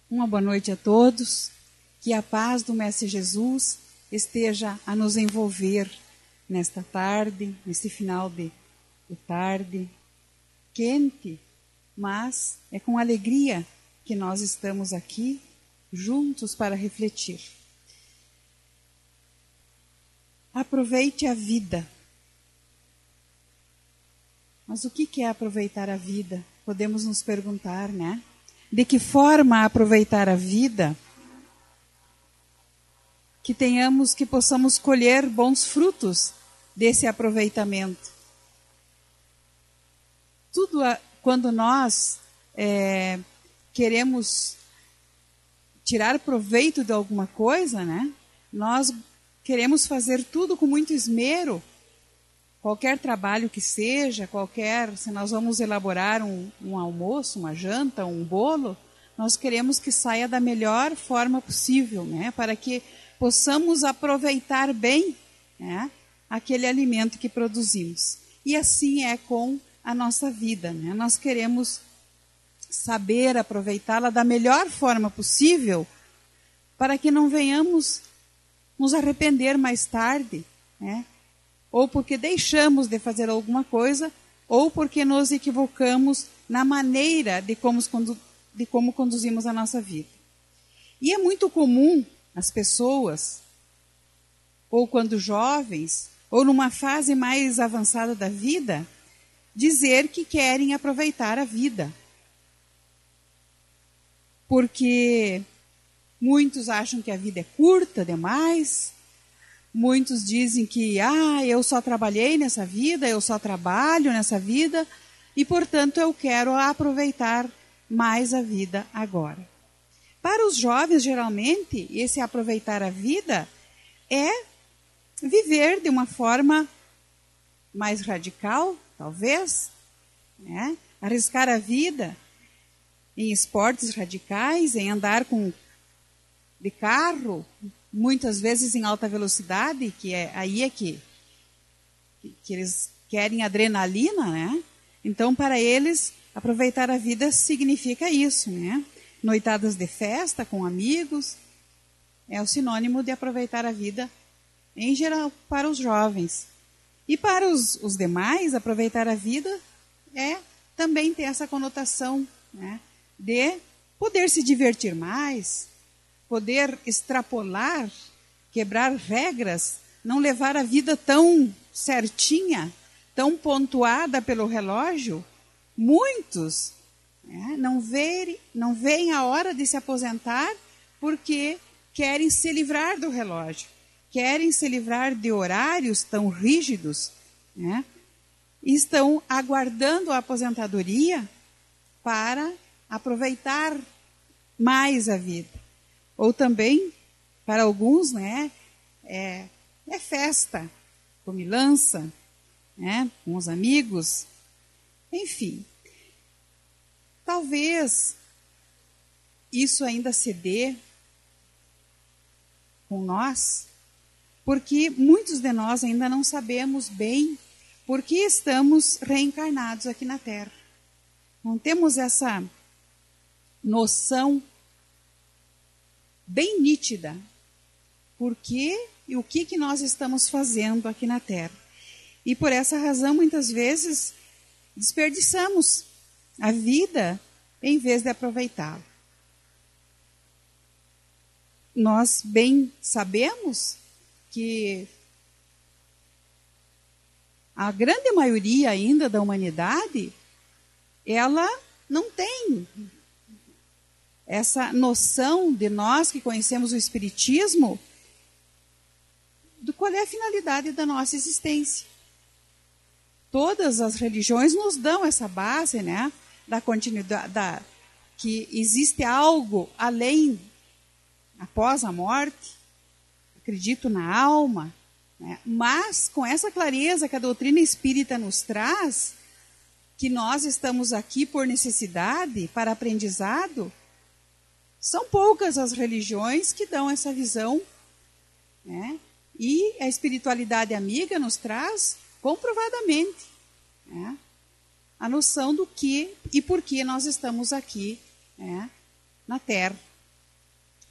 Uma boa noite a todos. Que a paz do Mestre Jesus esteja a nos envolver nesta tarde, nesse final de tarde quente, mas é com alegria que nós estamos aqui juntos para refletir. Aproveite a vida. Mas o que é aproveitar a vida? Podemos nos perguntar, né? De que forma aproveitar a vida? Que possamos colher bons frutos desse aproveitamento. Quando nós queremos tirar proveito de alguma coisa, né? Nós queremos fazer tudo com muito esmero. Qualquer trabalho que seja, se nós vamos elaborar um almoço, uma janta, um bolo, nós queremos que saia da melhor forma possível, né? Para que possamos aproveitar bem, né, aquele alimento que produzimos. E assim é com a nossa vida, né? Nós queremos saber aproveitá-la da melhor forma possível para que não venhamos nos arrepender mais tarde, né? Ou porque deixamos de fazer alguma coisa, ou porque nos equivocamos na maneira de como conduzimos a nossa vida. E é muito comum as pessoas, ou quando jovens, ou numa fase mais avançada da vida, dizer que querem aproveitar a vida. Porque muitos acham que a vida é curta demais. Muitos dizem que eu só trabalhei nessa vida, eu só trabalho nessa vida, e, portanto, eu quero aproveitar mais a vida agora. Para os jovens, geralmente, esse aproveitar a vida é viver de uma forma mais radical, talvez, né? Arriscar a vida em esportes radicais, em andar de carro, muitas vezes em alta velocidade, que eles querem adrenalina, né? Então, para eles, aproveitar a vida significa isso, né? Noitadas de festa com amigos é o sinônimo de aproveitar a vida, em geral, para os jovens. E para os demais, aproveitar a vida é também ter essa conotação, né, de poder se divertir mais, poder extrapolar, quebrar regras, não levar a vida tão certinha, tão pontuada pelo relógio. Muitos, né, não veem a hora de se aposentar porque querem se livrar do relógio, querem se livrar de horários tão rígidos, né, e estão aguardando a aposentadoria para aproveitar mais a vida. Ou também, para alguns, né, é festa, comilança, né, com os amigos, enfim. Talvez isso ainda se dê com nós, porque muitos de nós ainda não sabemos bem por que estamos reencarnados aqui na Terra. Não temos essa noção bem nítida por quê e o que nós estamos fazendo aqui na Terra. E por essa razão, muitas vezes, desperdiçamos a vida em vez de aproveitá-la. Nós bem sabemos que a grande maioria ainda da humanidade, ela não tem essa noção de nós que conhecemos o Espiritismo, do qual é a finalidade da nossa existência. Todas as religiões nos dão essa base, né, da continuidade, que existe algo além, após a morte, acredito na alma, né, mas com essa clareza que a doutrina espírita nos traz, que nós estamos aqui por necessidade, para aprendizado. São poucas as religiões que dão essa visão, né? E a espiritualidade amiga nos traz comprovadamente, né, a noção do que e por que nós estamos aqui na Terra.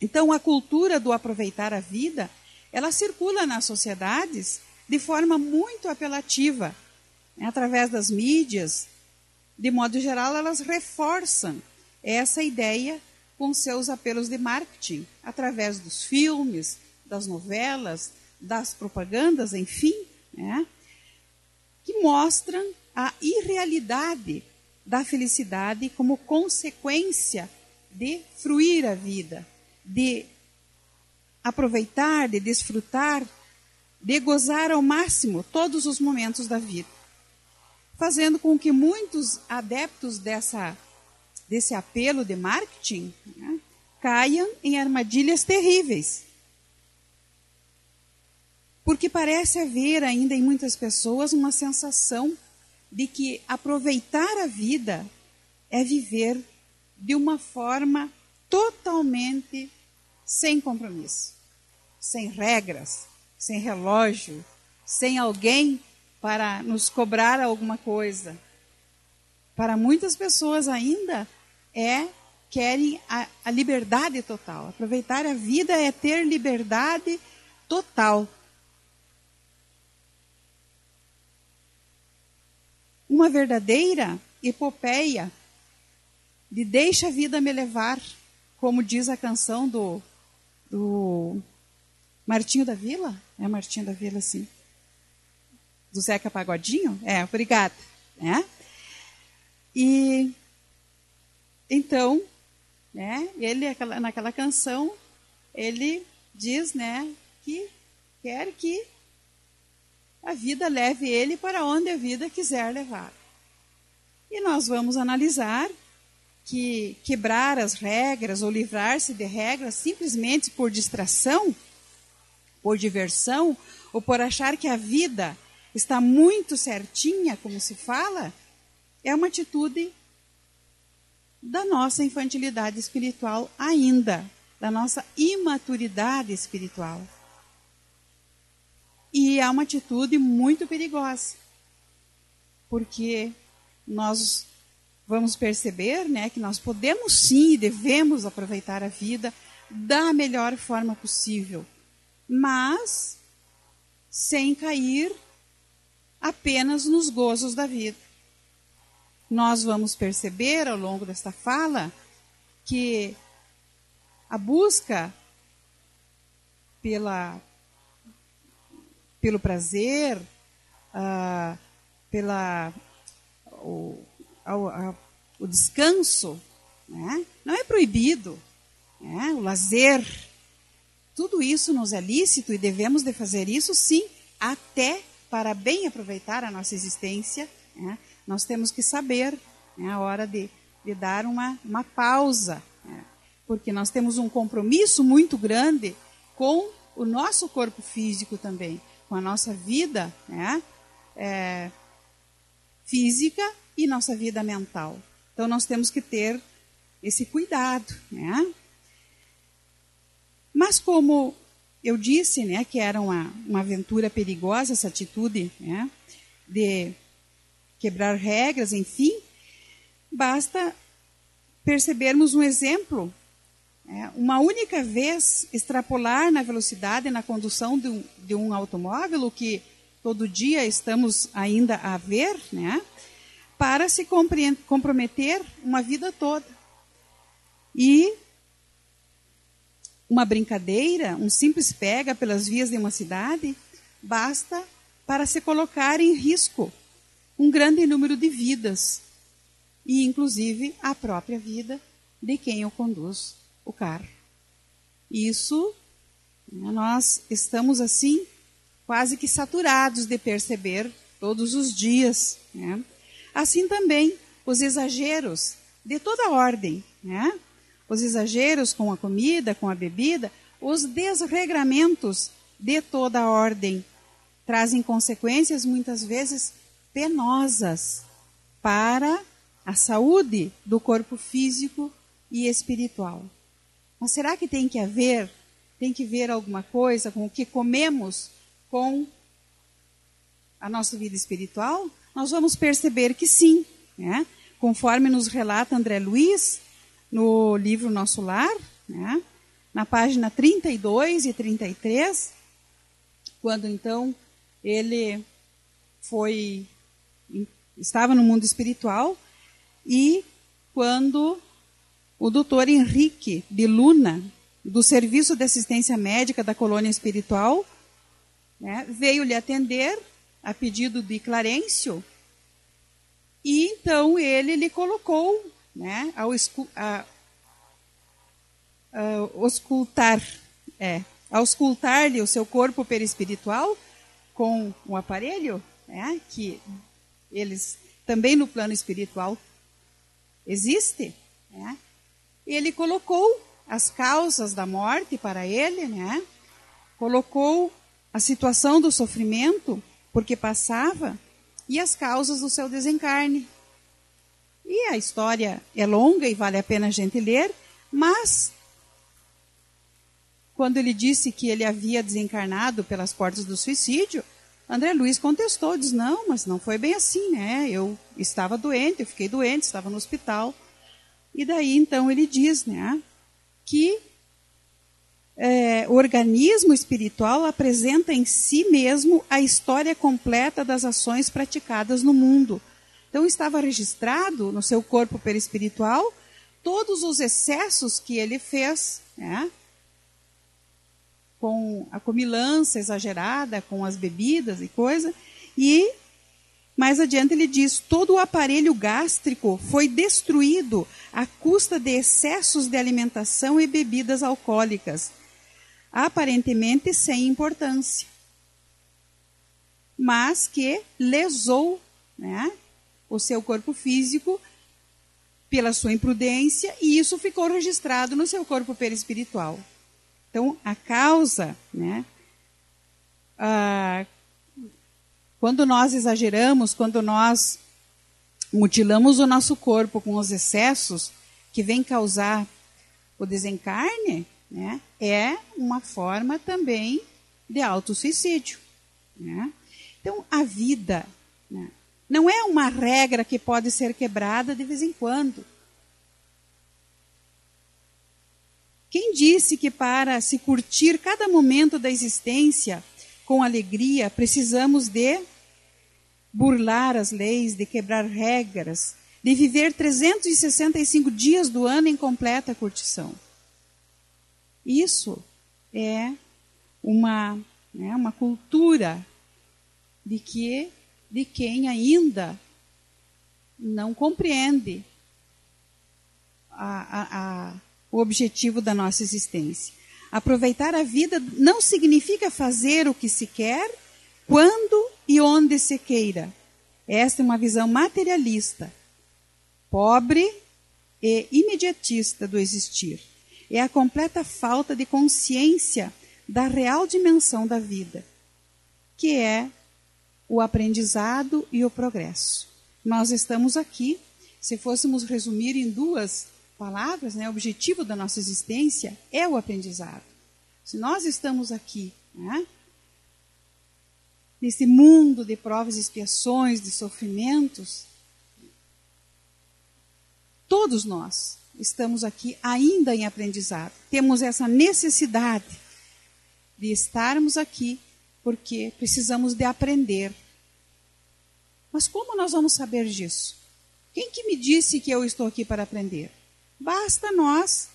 Então, a cultura do aproveitar a vida, ela circula nas sociedades de forma muito apelativa, através das mídias. De modo geral, elas reforçam essa ideia com seus apelos de marketing, através dos filmes, das novelas, das propagandas, enfim, que mostram a irrealidade da felicidade como consequência de fruir a vida, de aproveitar, de desfrutar, de gozar ao máximo todos os momentos da vida, fazendo com que muitos adeptos desse apelo de marketing caiam em armadilhas terríveis. Porque parece haver ainda em muitas pessoas uma sensação de que aproveitar a vida é viver de uma forma totalmente sem compromisso, sem regras, sem relógio, sem alguém para nos cobrar alguma coisa. Para muitas pessoas ainda querem a liberdade total. Aproveitar a vida é ter liberdade total. Uma verdadeira epopeia de deixa a vida me levar, como diz a canção do Martinho da Vila. É Martinho da Vila, sim. Do Zeca Pagodinho? Obrigada. E então, ele naquela canção, ele diz, que quer que a vida leve ele para onde a vida quiser levar. E nós vamos analisar que quebrar as regras ou livrar-se de regras simplesmente por distração, por diversão, ou por achar que a vida está muito certinha, como se fala, é uma atitude da nossa infantilidade espiritual ainda, da nossa imaturidade espiritual. E é uma atitude muito perigosa, porque nós vamos perceber que nós podemos sim e devemos aproveitar a vida da melhor forma possível, mas sem cair apenas nos gozos da vida. Nós vamos perceber ao longo desta fala que a busca pelo prazer, o descanso, não é proibido, o lazer, tudo isso nos é lícito e devemos de fazer isso sim, até para bem aproveitar a nossa existência, nós temos que saber a hora de dar uma pausa, porque nós temos um compromisso muito grande com o nosso corpo físico também, com a nossa vida física e nossa vida mental. Então nós temos que ter esse cuidado. Mas como eu disse, que era uma aventura perigosa essa atitude de quebrar regras, enfim, basta percebermos um exemplo. Uma única vez extrapolar na velocidade, na condução de um automóvel, o que todo dia estamos ainda a ver, para se comprometer uma vida toda. E uma brincadeira, um simples pega pelas vias de uma cidade, basta para se colocar em risco um grande número de vidas, e inclusive a própria vida de quem o conduz o carro. Isso, nós estamos assim, quase que saturados de perceber todos os dias. Assim também os exageros de toda ordem, os exageros com a comida, com a bebida, os desregramentos de toda ordem trazem consequências muitas vezes penosas para a saúde do corpo físico e espiritual. Mas será que tem que ver alguma coisa com o que comemos com a nossa vida espiritual? Nós vamos perceber que sim. Conforme nos relata André Luiz, no livro Nosso Lar, né, na página 32 e 33, quando então ele estava no mundo espiritual, e quando o doutor Henrique de Luna, do Serviço de Assistência Médica da Colônia Espiritual, né, veio lhe atender a pedido de Clarencio, e então ele lhe colocou, né, auscultar-lhe o seu corpo perispiritual com um aparelho, né, que eles também no plano espiritual existe, né? Ele colocou as causas da morte para ele, né? Colocou a situação do sofrimento porque passava e as causas do seu desencarne. E a história é longa e vale a pena a gente ler, mas quando ele disse que ele havia desencarnado pelas portas do suicídio, André Luiz contestou, diz, não, mas não foi bem assim, né? Eu estava doente, eu fiquei doente, estava no hospital. E daí, então, ele diz, né, que o organismo espiritual apresenta em si mesmo a história completa das ações praticadas no mundo. Então, estava registrado no seu corpo perispiritual todos os excessos que ele fez, né, com a comilança exagerada, com as bebidas e coisa, e mais adiante ele diz, todo o aparelho gástrico foi destruído à custa de excessos de alimentação e bebidas alcoólicas, aparentemente sem importância, mas que lesou, né, o seu corpo físico pela sua imprudência, e isso ficou registrado no seu corpo perispiritual. Então, a causa, né, quando nós exageramos, quando nós mutilamos o nosso corpo com os excessos que vêm causar o desencarne, né, é uma forma também de autossuicídio, né? Então, a vida, né, não é uma regra que pode ser quebrada de vez em quando. Quem disse que para se curtir cada momento da existência com alegria, precisamos de burlar as leis, de quebrar regras, de viver 365 dias do ano em completa curtição? Isso é uma cultura de quem ainda não compreende o objetivo da nossa existência. Aproveitar a vida não significa fazer o que se quer, quando e onde se queira. Esta é uma visão materialista, pobre e imediatista do existir. É a completa falta de consciência da real dimensão da vida, que é o aprendizado e o progresso. Nós estamos aqui, se fôssemos resumir em duas palavras, né, o objetivo da nossa existência é o aprendizado. Se nós estamos aqui, né, nesse mundo de provas e expiações, de sofrimentos, todos nós estamos aqui ainda em aprendizado. Temos essa necessidade de estarmos aqui porque precisamos de aprender. Mas como nós vamos saber disso? Quem que me disse que eu estou aqui para aprender? Basta nós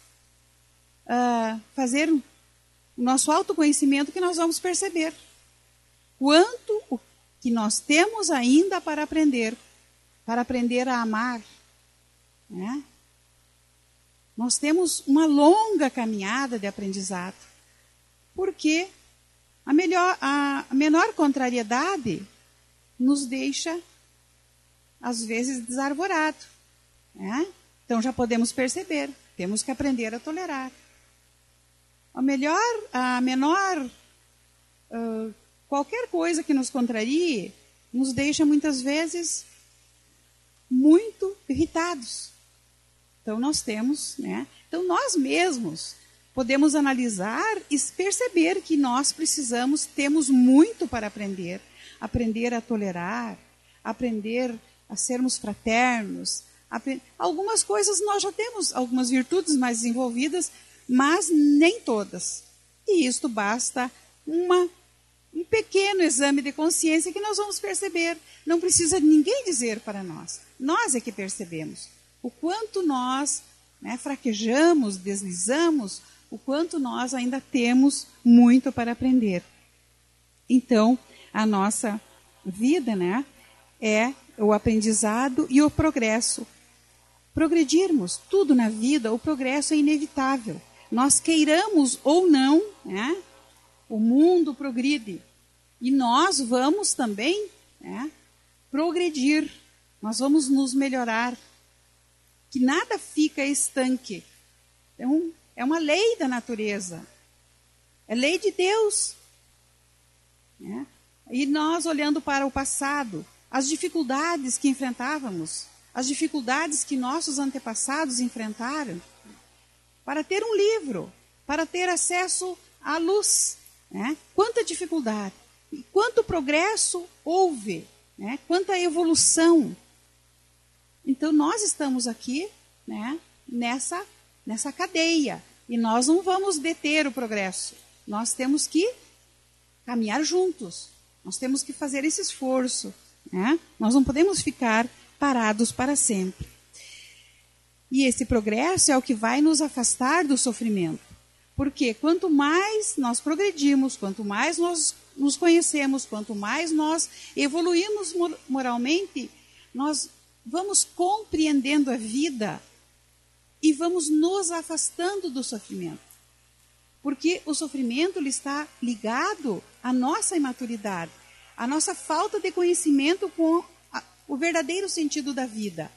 fazer o nosso autoconhecimento que nós vamos perceber quanto o que nós temos ainda para aprender a amar, né? Nós temos uma longa caminhada de aprendizado, porque a menor contrariedade nos deixa, às vezes, desarvorado, né? Então já podemos perceber, temos que aprender a tolerar. Qualquer coisa que nos contrarie nos deixa muitas vezes muito irritados. Então nós temos, né? Então nós mesmos podemos analisar e perceber que nós temos muito para aprender a tolerar, aprender a sermos fraternos, Algumas coisas nós já temos, algumas virtudes mais desenvolvidas, mas nem todas. E isto basta um pequeno exame de consciência que nós vamos perceber. Não precisa ninguém dizer para nós. Nós é que percebemos o quanto nós fraquejamos, deslizamos, o quanto nós ainda temos muito para aprender. Então, a nossa vida é o aprendizado e o progresso. Progredirmos, tudo na vida, o progresso é inevitável. Nós queiramos ou não, o mundo progride. E nós vamos também progredir. Nós vamos nos melhorar. Que nada fica estanque. É uma lei da natureza. É lei de Deus. E nós, olhando para o passado, as dificuldades que enfrentávamos, as dificuldades que nossos antepassados enfrentaram, para ter um livro, para ter acesso à luz. Quanta dificuldade, e quanto progresso houve, quanta evolução. Então, nós estamos aqui nessa cadeia, e nós não vamos deter o progresso. Nós temos que caminhar juntos, nós temos que fazer esse esforço. Nós não podemos ficar parados para sempre. E esse progresso é o que vai nos afastar do sofrimento. Porque quanto mais nós progredimos, quanto mais nós nos conhecemos, quanto mais nós evoluímos moralmente, nós vamos compreendendo a vida e vamos nos afastando do sofrimento. Porque o sofrimento ele está ligado à nossa imaturidade, à nossa falta de conhecimento com o verdadeiro sentido da vida.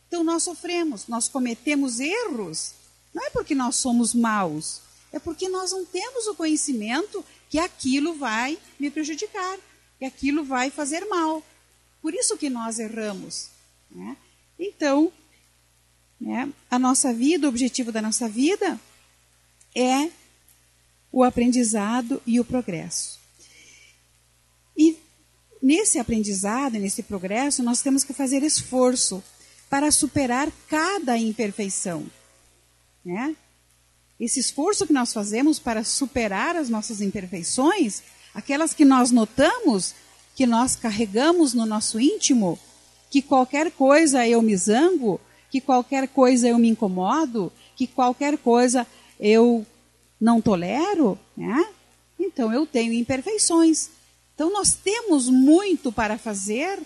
Então nós sofremos, nós cometemos erros, não é porque nós somos maus, é porque nós não temos o conhecimento que aquilo vai me prejudicar, que aquilo vai fazer mal. Por isso que nós erramos. Então, a nossa vida, o objetivo da nossa vida é o aprendizado e o progresso. E nesse aprendizado, nesse progresso, nós temos que fazer esforço para superar cada imperfeição. Esse esforço que nós fazemos para superar as nossas imperfeições, aquelas que nós notamos, que nós carregamos no nosso íntimo, que qualquer coisa eu me zango, que qualquer coisa eu me incomodo, que qualquer coisa eu não tolero, então eu tenho imperfeições. Então nós temos muito para fazer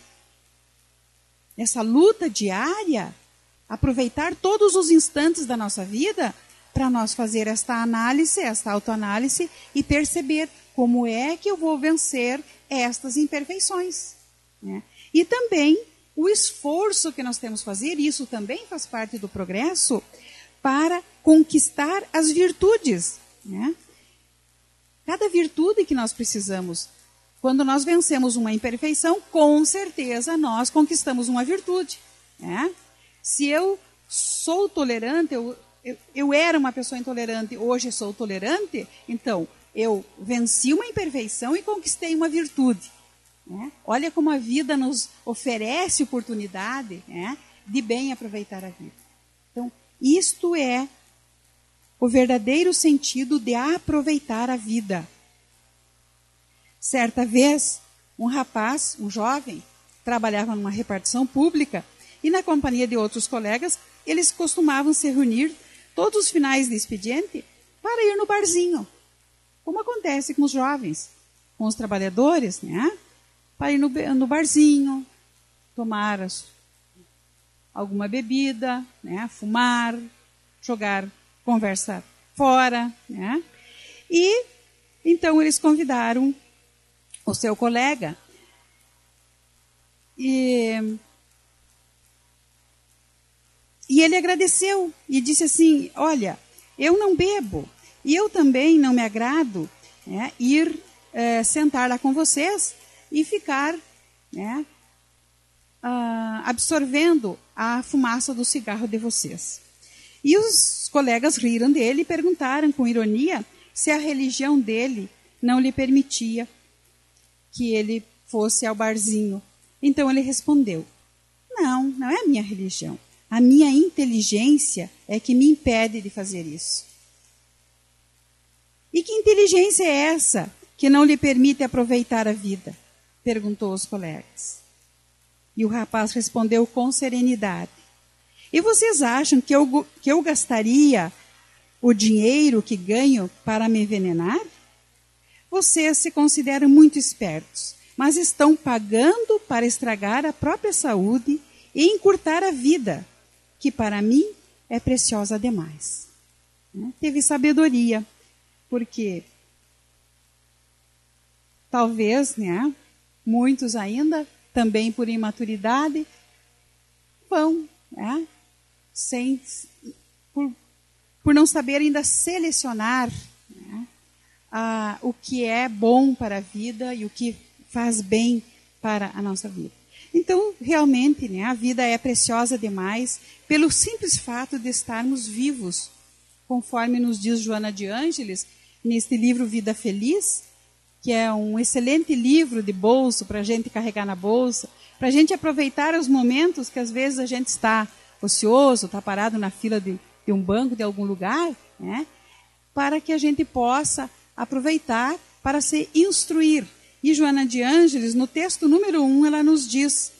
nessa luta diária, aproveitar todos os instantes da nossa vida para nós fazer esta análise, esta autoanálise e perceber como é que eu vou vencer estas imperfeições. E também o esforço que nós temos que fazer, e isso também faz parte do progresso, para conquistar as virtudes. Cada virtude que nós precisamos. Quando nós vencemos uma imperfeição, com certeza nós conquistamos uma virtude. Se eu sou tolerante, eu era uma pessoa intolerante, hoje sou tolerante, então eu venci uma imperfeição e conquistei uma virtude. Olha como a vida nos oferece oportunidade de bem aproveitar a vida. Então, isto é o verdadeiro sentido de aproveitar a vida. Certa vez, um rapaz, um jovem, trabalhava numa repartição pública e na companhia de outros colegas, eles costumavam se reunir todos os finais de expediente para ir no barzinho. Como acontece com os jovens, com os trabalhadores, para ir no barzinho, tomar alguma bebida, fumar, jogar conversa fora. E então eles convidaram o seu colega e ele agradeceu e disse assim: olha, eu não bebo e eu também não me agrado ir sentar lá com vocês e ficar absorvendo a fumaça do cigarro de vocês. E os colegas riram dele e perguntaram com ironia se a religião dele não lhe permitia que ele fosse ao barzinho. Então ele respondeu: não é a minha religião. a minha inteligência é que me impede de fazer isso. E que inteligência é essa que não lhe permite aproveitar a vida? Perguntou os colegas. E o rapaz respondeu com serenidade. E vocês acham que eu gastaria o dinheiro que ganho para me envenenar? Vocês se consideram muito espertos, mas estão pagando para estragar a própria saúde e encurtar a vida, que para mim é preciosa demais. Teve sabedoria, porque talvez, muitos ainda, também por imaturidade, vão, por não saber ainda selecionar o que é bom para a vida e o que faz bem para a nossa vida. Então, realmente, a vida é preciosa demais pelo simples fato de estarmos vivos, conforme nos diz Joana de Ângeles, neste livro Vida Feliz, que é um excelente livro de bolso para a gente carregar na bolsa, para a gente aproveitar os momentos que às vezes a gente está ocioso, está parado na fila de um banco, de algum lugar, para que a gente possa aproveitar para se instruir. E Joana de Ângeles, no texto número 1, ela nos diz,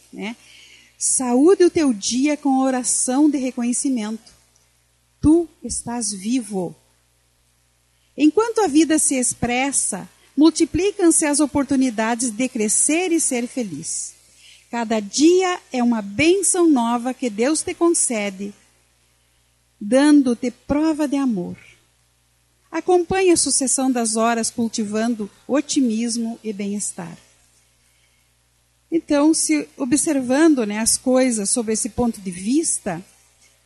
saúde o teu dia com oração de reconhecimento. Tu estás vivo. Enquanto a vida se expressa, multiplicam-se as oportunidades de crescer e ser feliz. Cada dia é uma bênção nova que Deus te concede, dando-te prova de amor. Acompanhe a sucessão das horas cultivando otimismo e bem-estar. Então, se observando as coisas sob esse ponto de vista,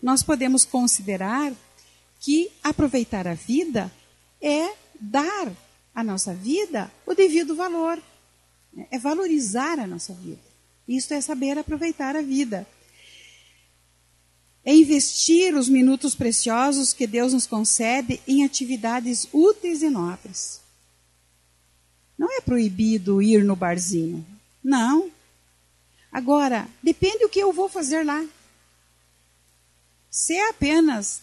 nós podemos considerar que aproveitar a vida é dar à nossa vida o devido valor. É valorizar a nossa vida. Isto é saber aproveitar a vida. É investir os minutos preciosos que Deus nos concede em atividades úteis e nobres. Não é proibido ir no barzinho. Não. Agora, depende do que eu vou fazer lá. Se é apenas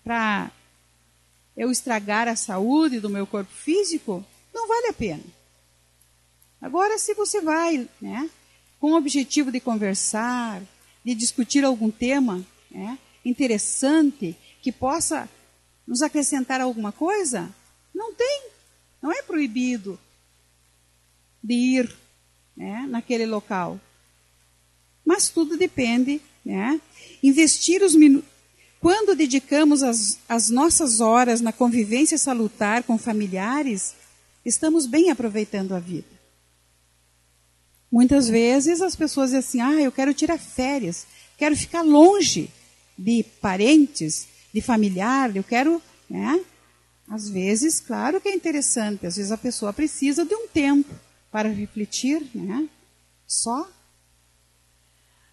para eu estragar a saúde do meu corpo físico, não vale a pena. Agora, se você vai com o objetivo de conversar, de discutir algum tema interessante, que possa nos acrescentar alguma coisa, não é proibido de ir naquele local. Mas tudo depende, investir os minutos. Quando dedicamos as nossas horas na convivência salutar com familiares, estamos bem aproveitando a vida. Muitas vezes as pessoas dizem assim, eu quero tirar férias, quero ficar longe de parentes, de familiar, eu quero, Às vezes, claro que é interessante, às vezes a pessoa precisa de um tempo para refletir, só.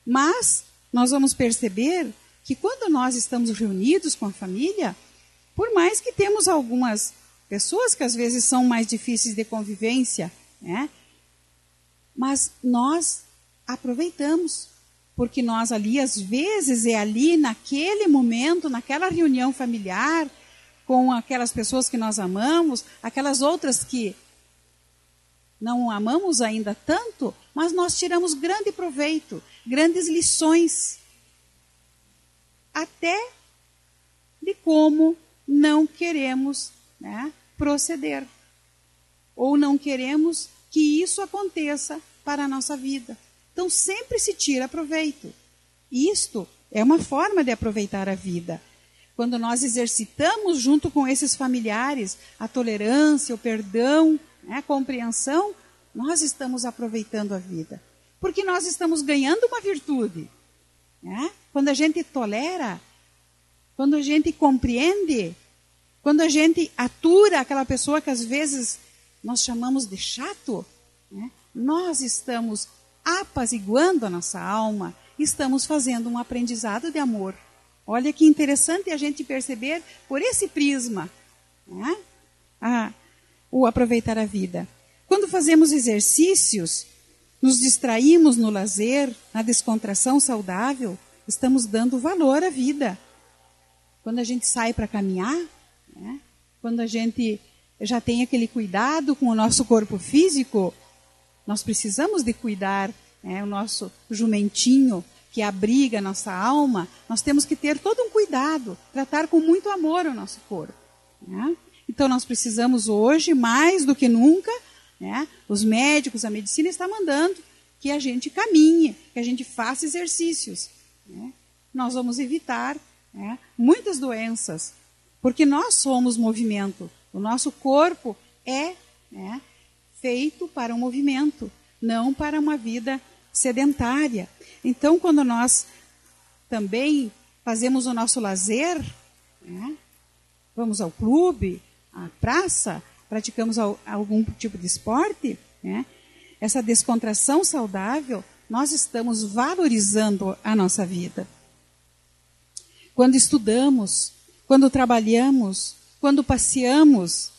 Mas nós vamos perceber que quando nós estamos reunidos com a família, por mais que temos algumas pessoas que às vezes são mais difíceis de convivência, mas nós aproveitamos, porque nós ali, às vezes, é ali naquele momento, naquela reunião familiar, com aquelas pessoas que nós amamos, aquelas outras que não amamos ainda tanto, mas nós tiramos grande proveito, grandes lições, até de como não queremos proceder, ou não queremos que isso aconteça para a nossa vida. Então, sempre se tira proveito. Isto é uma forma de aproveitar a vida. Quando nós exercitamos junto com esses familiares a tolerância, o perdão, a compreensão, nós estamos aproveitando a vida. Porque nós estamos ganhando uma virtude. Quando a gente tolera, quando a gente compreende, quando a gente atura aquela pessoa que às vezes nós chamamos de chato, nós estamos apaziguando a nossa alma, estamos fazendo um aprendizado de amor. Olha que interessante a gente perceber por esse prisma o aproveitar a vida. Quando fazemos exercícios, nos distraímos no lazer, na descontração saudável, estamos dando valor à vida. Quando a gente sai para caminhar, né? Quando a gente já tem aquele cuidado com o nosso corpo físico, nós precisamos de cuidar, né? O nosso jumentinho que abriga a nossa alma, nós temos que ter todo um cuidado, tratar com muito amor o nosso corpo, né? Então nós precisamos hoje, mais do que nunca, né? Os médicos, a medicina está mandando que a gente caminhe, que a gente faça exercícios, né? Nós vamos evitar, né, muitas doenças, porque nós somos movimento. O nosso corpo é, né, feito para um movimento, não para uma vida sedentária. Então, quando nós também fazemos o nosso lazer, né, vamos ao clube, à praça, praticamos algum tipo de esporte, né, essa descontração saudável, nós estamos valorizando a nossa vida. Quando estudamos, quando trabalhamos, quando passeamos,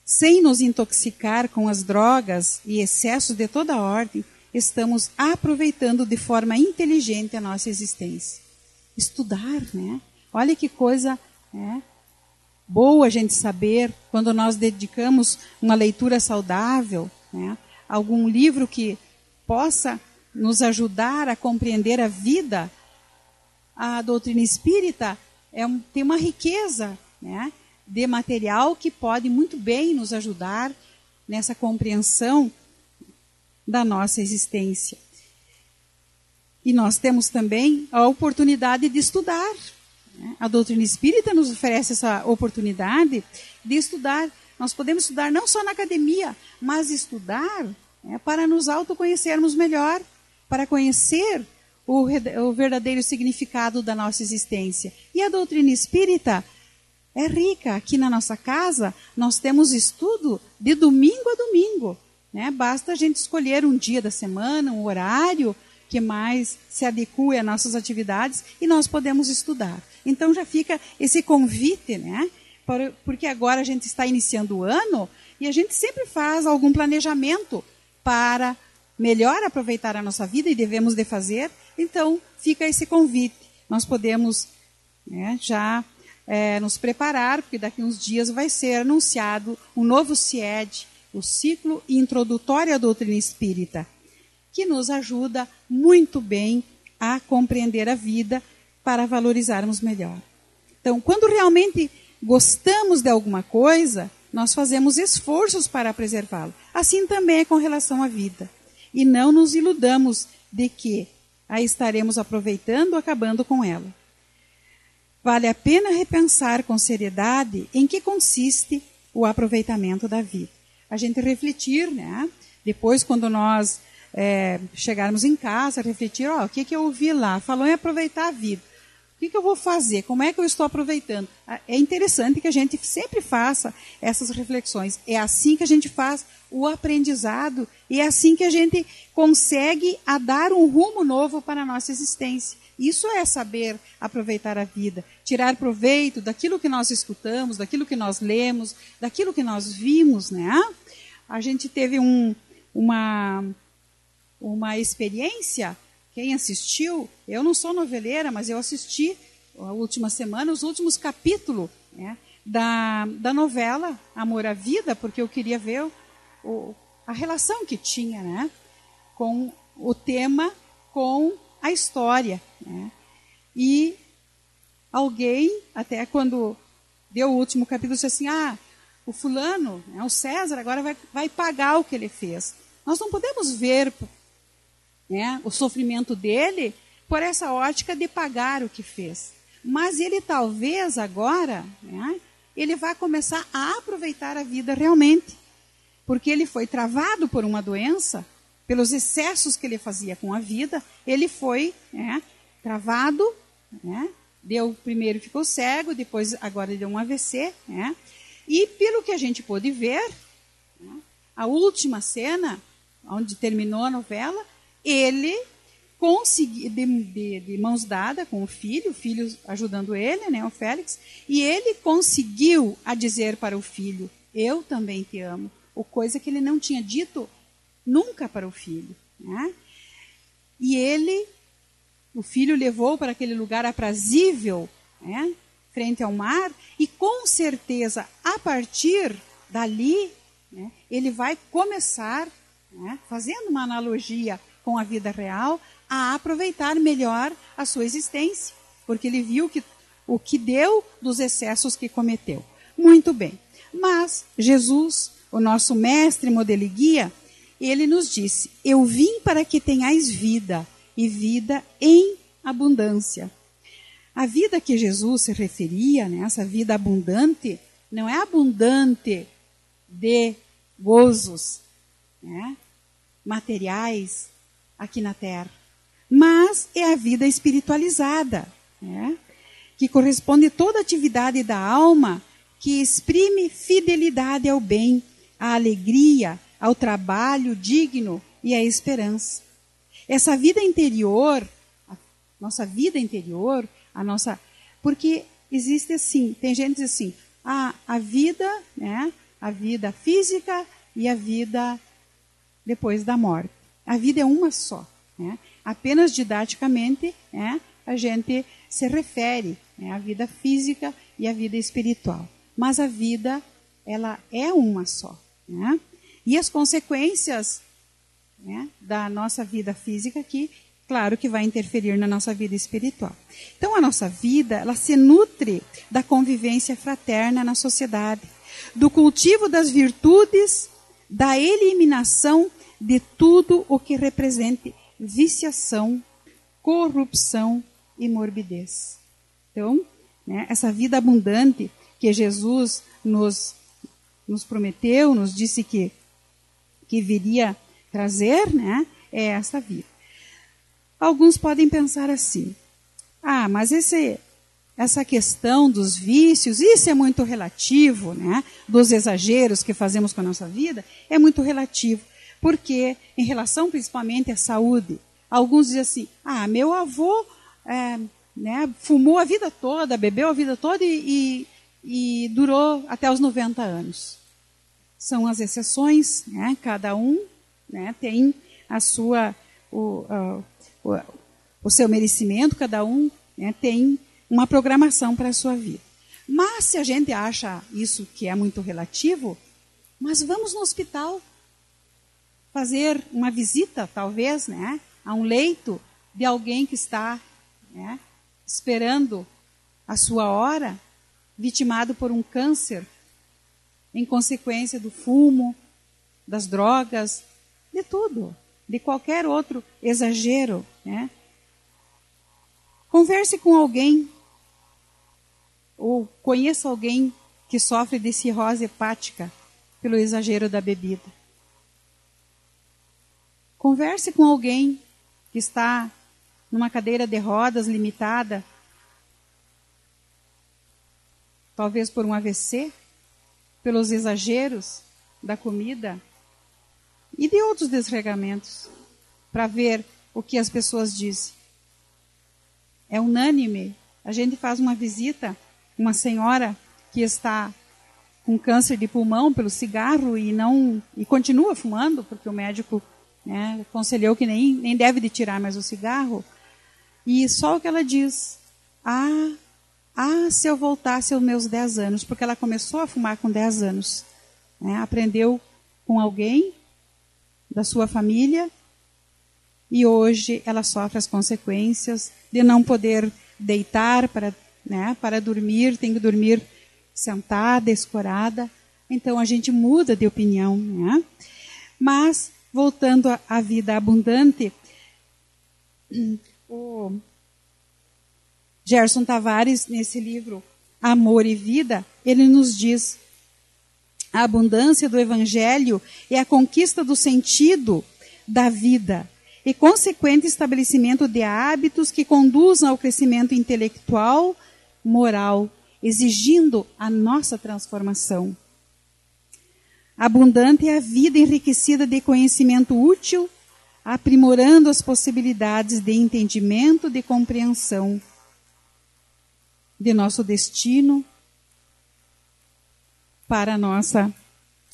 sem nos intoxicar com as drogas e excessos de toda ordem, estamos aproveitando de forma inteligente a nossa existência. Estudar, né? Olha que coisa, né, boa a gente saber quando nós dedicamos uma leitura saudável, né, algum livro que possa nos ajudar a compreender a vida. A doutrina espírita tem uma riqueza, né, de material que pode muito bem nos ajudar nessa compreensão da nossa existência. E nós temos também a oportunidade de estudar, né? A doutrina espírita nos oferece essa oportunidade de estudar. Nós podemos estudar não só na academia, mas estudar, né, para nos autoconhecermos melhor, para conhecer o verdadeiro significado da nossa existência. E a doutrina espírita é rica. Aqui na nossa casa, nós temos estudo de domingo a domingo, né? Basta a gente escolher um dia da semana, um horário que mais se adeque às nossas atividades e nós podemos estudar. Então já fica esse convite, né? Porque agora a gente está iniciando o ano e a gente sempre faz algum planejamento para melhor aproveitar a nossa vida e devemos de fazer. Então fica esse convite. Nós podemos, né, já nos preparar, porque daqui a uns dias vai ser anunciado um novo CIED, o Ciclo Introdutório à Doutrina Espírita, que nos ajuda muito bem a compreender a vida para valorizarmos melhor. Então, quando realmente gostamos de alguma coisa, nós fazemos esforços para preservá-lo. Assim também é com relação à vida. E não nos iludamos de que a estaremos aproveitando ou acabando com ela. Vale a pena repensar com seriedade em que consiste o aproveitamento da vida. A gente refletir, né? Depois, quando nós chegarmos em casa, refletir, o que eu ouvi lá? Falou em aproveitar a vida. O que eu vou fazer? Como é que eu estou aproveitando? É interessante que a gente sempre faça essas reflexões. É assim que a gente faz o aprendizado e é assim que a gente consegue dar um rumo novo para a nossa existência. Isso é saber aproveitar a vida, tirar proveito daquilo que nós escutamos, daquilo que nós lemos, daquilo que nós vimos, né? A gente teve uma experiência. Quem assistiu, eu não sou noveleira, mas eu assisti a última semana, os últimos capítulos, né, da novela Amor à Vida, porque eu queria ver a relação que tinha, né, com o tema, com a história. Né. E alguém, até quando deu o último capítulo, disse assim, o fulano, né, o César, agora vai pagar o que ele fez. Nós não podemos ver, né, o sofrimento dele por essa ótica de pagar o que fez. Mas ele talvez agora, né, ele vai começar a aproveitar a vida realmente. Porque ele foi travado por uma doença, pelos excessos que ele fazia com a vida, ele foi, né, travado, né, primeiro ficou cego, depois agora deu um AVC, né, e pelo que a gente pôde ver, né, a última cena, onde terminou a novela, ele conseguiu, de mãos dadas com o filho ajudando ele, né, o Félix, e ele conseguiu dizer para o filho, eu também te amo, coisa que ele não tinha dito nunca para o filho. Né? E ele o filho levou para aquele lugar aprazível, né, frente ao mar, e com certeza, a partir dali, né, ele vai começar, né, fazendo uma analogia com a vida real, a aproveitar melhor a sua existência, porque ele viu o que deu dos excessos que cometeu. Muito bem. Mas Jesus, o nosso mestre, modelo e guia, ele nos disse: eu vim para que tenhais vida, e vida em abundância. A vida que Jesus se referia, né, essa vida abundante, não é abundante de gozos, né, materiais aqui na terra, mas é a vida espiritualizada, né, que corresponde a toda a atividade da alma que exprime fidelidade ao bem, à alegria, ao trabalho digno e à esperança. Essa vida interior, a nossa vida interior, porque existe assim, tem gente que diz assim, a vida, né, a vida física e a vida depois da morte. A vida é uma só, né? Apenas didaticamente, né, a gente se refere, né, à vida física e à vida espiritual. Mas a vida, ela é uma só, né? E as consequências, né, da nossa vida física aqui, claro que vai interferir na nossa vida espiritual. Então a nossa vida, ela se nutre da convivência fraterna na sociedade, do cultivo das virtudes, da eliminação de tudo o que represente viciação, corrupção e morbidez. Então, né, essa vida abundante que Jesus nos prometeu, nos disse que viria trazer, né, é essa vida. Alguns podem pensar assim, mas essa questão dos vícios, isso é muito relativo, né, dos exageros que fazemos com a nossa vida, é muito relativo, porque em relação principalmente à saúde, alguns dizem assim, meu avô né, fumou a vida toda, bebeu a vida toda e durou até os 90 anos. São as exceções, né, cada um, né, tem a sua, o seu merecimento, cada um, né, tem uma programação para a sua vida. Mas se a gente acha isso que é muito relativo, mas vamos no hospital fazer uma visita, talvez, né, a um leito de alguém que está, né, esperando a sua hora, vitimado por um câncer, em consequência do fumo, das drogas, de tudo, de qualquer outro exagero, né? Converse com alguém, ou conheça alguém que sofre de cirrose hepática pelo exagero da bebida. Converse com alguém que está numa cadeira de rodas limitada, talvez por um AVC, pelos exageros da comida e de outros desregamentos, para ver o que as pessoas dizem. É unânime. A gente faz uma visita, uma senhora que está com câncer de pulmão pelo cigarro e continua fumando, porque o médico, né, aconselhou que nem deve de tirar mais o cigarro. E só o que ela diz, se eu voltasse aos meus 10 anos, porque ela começou a fumar com 10 anos, né, aprendeu com alguém da sua família, e hoje ela sofre as consequências de não poder deitar para dormir, tem que dormir sentada, escorada. Então a gente muda de opinião, né? Mas, voltando à vida abundante, o Gerson Tavares, nesse livro Amor e Vida, ele nos diz: a abundância do Evangelho é a conquista do sentido da vida e consequente estabelecimento de hábitos que conduzam ao crescimento intelectual, moral, exigindo a nossa transformação. Abundante é a vida enriquecida de conhecimento útil, aprimorando as possibilidades de entendimento, de compreensão de nosso destino para a nossa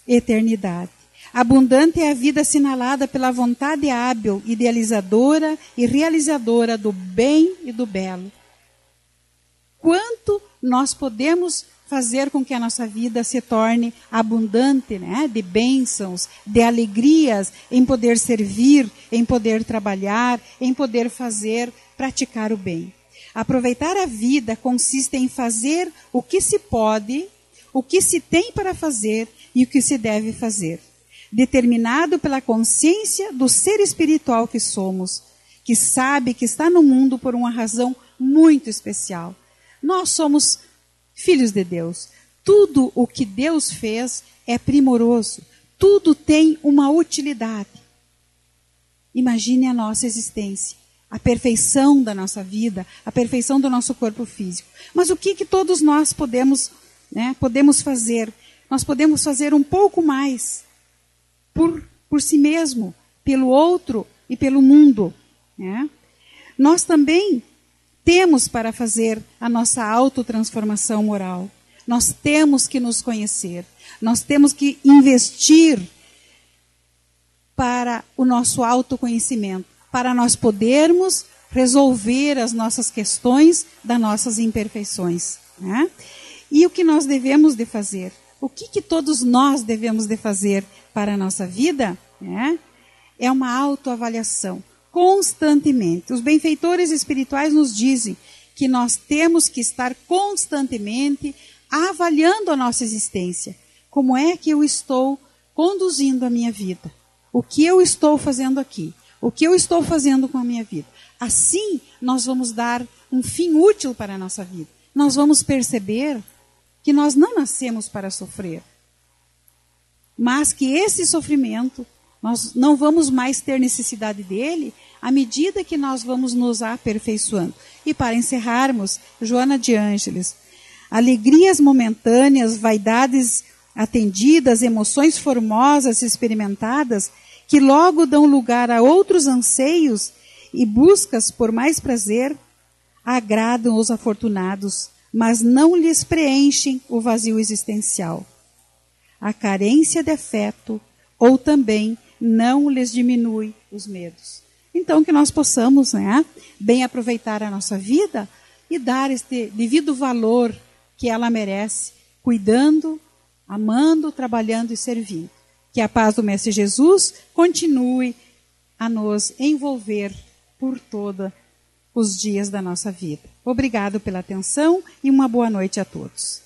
eternidade. Abundante é a vida assinalada pela vontade hábil, idealizadora e realizadora do bem e do belo. Quanto nós podemos fazer com que a nossa vida se torne abundante, né? De bênçãos, de alegrias, em poder servir, em poder trabalhar, em poder fazer, praticar o bem. Aproveitar a vida consiste em fazer o que se pode, o que se tem para fazer e o que se deve fazer. Determinado pela consciência do ser espiritual que somos, que sabe que está no mundo por uma razão muito especial. Nós somos filhos de Deus. Tudo o que Deus fez é primoroso. Tudo tem uma utilidade. Imagine a nossa existência, a perfeição da nossa vida, a perfeição do nosso corpo físico. Mas o que todos nós podemos fazer? Nós podemos fazer um pouco mais por si mesmo, pelo outro e pelo mundo. Né? Nós também temos para fazer a nossa autotransformação moral. Nós temos que nos conhecer. Nós temos que investir para o nosso autoconhecimento, para nós podermos resolver as nossas questões das nossas imperfeições. Né? E o que nós devemos de fazer? O que todos nós devemos de fazer para a nossa vida? Né? É uma autoavaliação, constantemente. Os benfeitores espirituais nos dizem que nós temos que estar constantemente avaliando a nossa existência. Como é que eu estou conduzindo a minha vida? O que eu estou fazendo aqui? O que eu estou fazendo com a minha vida? Assim, nós vamos dar um fim útil para a nossa vida. Nós vamos perceber que nós não nascemos para sofrer, mas que esse sofrimento, nós não vamos mais ter necessidade dele à medida que nós vamos nos aperfeiçoando. E para encerrarmos, Joana de Ângeles, alegrias momentâneas, vaidades atendidas, emoções formosas experimentadas, que logo dão lugar a outros anseios e buscas por mais prazer, agradam os afortunados, mas não lhes preenchem o vazio existencial. A carência de afeto, ou também não lhes diminui os medos. Então, que nós possamos, né, bem aproveitar a nossa vida e dar este devido valor que ela merece, cuidando, amando, trabalhando e servindo. Que a paz do Mestre Jesus continue a nos envolver por todos os dias da nossa vida. Obrigado pela atenção e uma boa noite a todos.